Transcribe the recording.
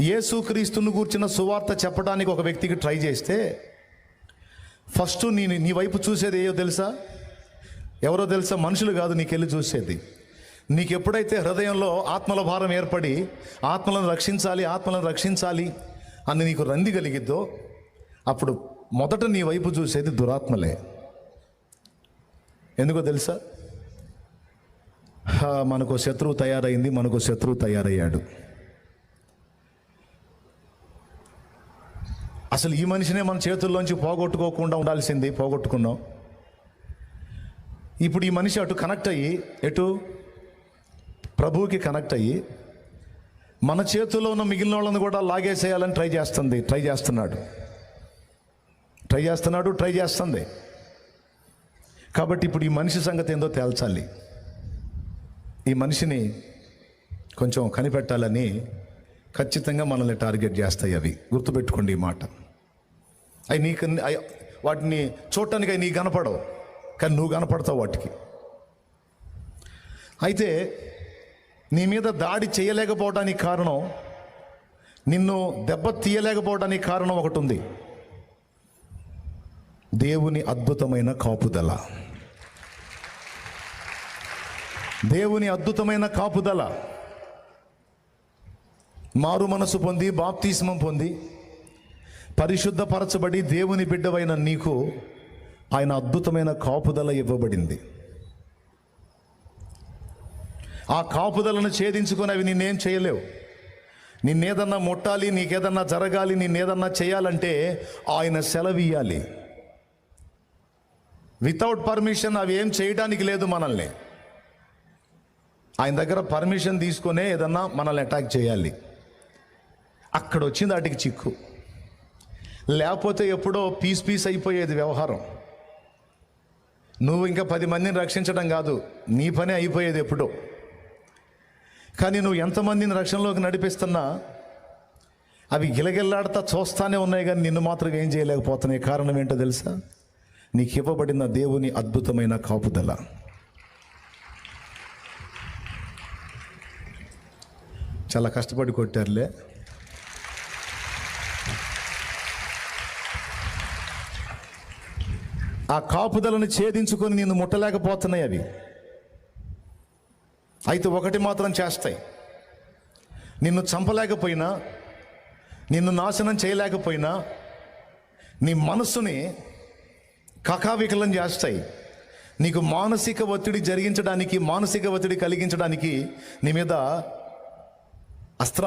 యేసుక్రీస్తును గూర్చిన సువార్త చెప్పడానికి ఒక వ్యక్తికి ట్రై చేస్తే ఫస్ట్ నీ వైపు చూసేది ఏయో తెలుసా? ఎవరో తెలుసా? మనుషులు కాదు నీకెళ్ళి చూసేది. నీకు ఎప్పుడైతే హృదయంలో ఆత్మల భారం ఏర్పడి ఆత్మలను రక్షించాలి అని నీకు రంది కలిగిద్దో అప్పుడు మొదట నీ వైపు చూసేది దురాత్మలే. ఎందుకో తెలుసా? మనకు శత్రువు తయారైంది, మనకు శత్రువు తయారయ్యాడు. అసలు ఈ మనిషినే మన చేతుల్లోంచి పోగొట్టుకోకుండా ఉండాల్సింది, పోగొట్టుకున్నాం. ఇప్పుడు ఈ మనిషి అటు కనెక్ట్ అయ్యి, ఎటు ప్రభువుకి కనెక్ట్ అయ్యి మన చేతుల్లో ఉన్న మిగిలిన వాళ్ళని కూడా లాగేసేయాలని ట్రై చేస్తుంది. కాబట్టి ఇప్పుడు ఈ మనిషి సంగతి ఏందో తేల్చాలి. ఈ మనిషిని కొంచెం కనిపెట్టాలని ఖచ్చితంగా మనల్ని టార్గెట్ చేస్తాయి. అవి గుర్తుపెట్టుకోండి ఈ మాట. వాటిని చూడటానికి అవి నీకు కనపడవు, కానీ నువ్వు కనపడతావు వాటికి. అయితే నీ మీద దాడి చేయలేకపోవడానికి కారణం, నిన్ను దెబ్బ తీయలేకపోవడానికి కారణం ఒకటి ఉంది: దేవుని అద్భుతమైన కాపుదల. దేవుని అద్భుతమైన కాపుదల. మారు మనసు పొంది బాప్తిస్మం పొంది పరిశుద్ధపరచబడి దేవుని బిడ్డవైన నీకు ఆయన అద్భుతమైన కాపుదల ఇవ్వబడింది. ఆ కాపుదలను ఛేదించుకొని అవి నిన్నేం చేయలేవు. నిన్నేదన్నా ముట్టాలి, నీకేదన్నా జరగాలి, నిన్నేదన్నా చేయాలంటే ఆయన సెలవియ్యాలి. వితౌట్ పర్మిషన్ అవి ఏం చేయడానికి లేదు మనల్ని. ఆయన దగ్గర పర్మిషన్ తీసుకునే ఏదన్నా మనల్ని అటాక్ చేయాలి. అక్కడ వచ్చింది వాటికి చిక్కు. లేకపోతే ఎప్పుడో పీస్ అయిపోయేది వ్యవహారం. నువ్వు ఇంకా 10 మందిని రక్షించడం కాదు, నీ పని అయిపోయేది ఎప్పుడో. కానీ నువ్వు ఎంతమందిని రక్షణలోకి నడిపిస్తున్నా అవి గిలగిల్లాడుతా చూస్తానే ఉన్నాయి, కానీ నిన్ను మాత్రం ఏం చేయలేకపోతున్నాయి. కారణం ఏంటో తెలుసా? నీకు ఇవ్వబడిన దేవుని అద్భుతమైన కాపుదల. చాలా కష్టపడి కొట్టారులే. ఆ కాపుదలను ఛేదించుకొని నిన్ను ముట్టలేకపోతున్నాయి అవి. అయితే ఒకటి మాత్రం చేస్తాయి: నిన్ను చంపలేకపోయినా, నిన్ను నాశనం చేయలేకపోయినా నీ మనస్సుని కకావికలం చేస్తాయి. నీకు మానసిక ఒత్తిడి కలిగించడానికి నీ మీద అస్త్రాలు